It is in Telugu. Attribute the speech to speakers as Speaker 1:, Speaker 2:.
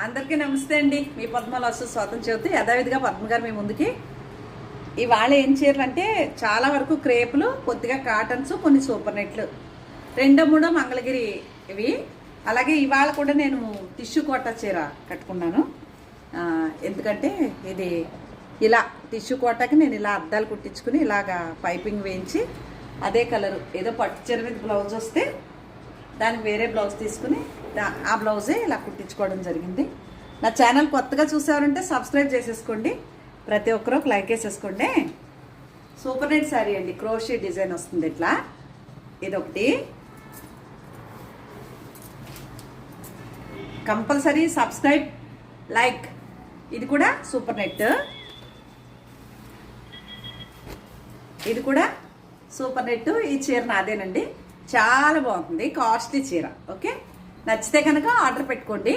Speaker 1: అందరికీ నమస్తే అండి. మీ పద్మలో స్వాతం చెబుతూ యథావిధిగా పద్మ గారు మీ ముందుకి ఇవాళ ఏం చీరలు అంటే చాలా వరకు క్రేపులు, కొద్దిగా కాటన్స్, కొన్ని సూపర్ నెట్లు, రెండో మూడో మంగళగిరి ఇవి. అలాగే ఇవాళ కూడా నేను టిష్యూ కోట చీర కట్టుకున్నాను. ఎందుకంటే ఇది ఇలా టిష్యూ కోటకి నేను ఇలా అద్దాలు కుట్టించుకుని ఇలాగా పైపింగ్ వేయించి అదే కలరు ఏదో పట్టు చీర మీద బ్లౌజ్ వస్తే దానికి వేరే బ్లౌజ్ తీసుకుని ఆ బ్లౌజే ఇలా కుట్టించుకోవడం జరిగింది. నా ఛానల్ కొత్తగా చూసారంటే సబ్స్క్రైబ్ చేసేసుకోండి. ప్రతి ఒక్కరూ ఒక లైక్ వేసేసుకోండి. సూపర్ నెట్ శారీ అండి, క్రోషే డిజైన్ వస్తుంది ఇట్లా. ఇదొకటి కంపల్సరీ సబ్స్క్రైబ్, లైక్. ఇది కూడా సూపర్ నెట్, ఇది కూడా సూపర్ నెట్. ఈ చీర నాదేనండి, చాలా బాగుంటుంది, కాస్ట్లీ చీర. ఓకే, నచ్చితే కనుక ఆర్డర్ పెట్టుకోండి.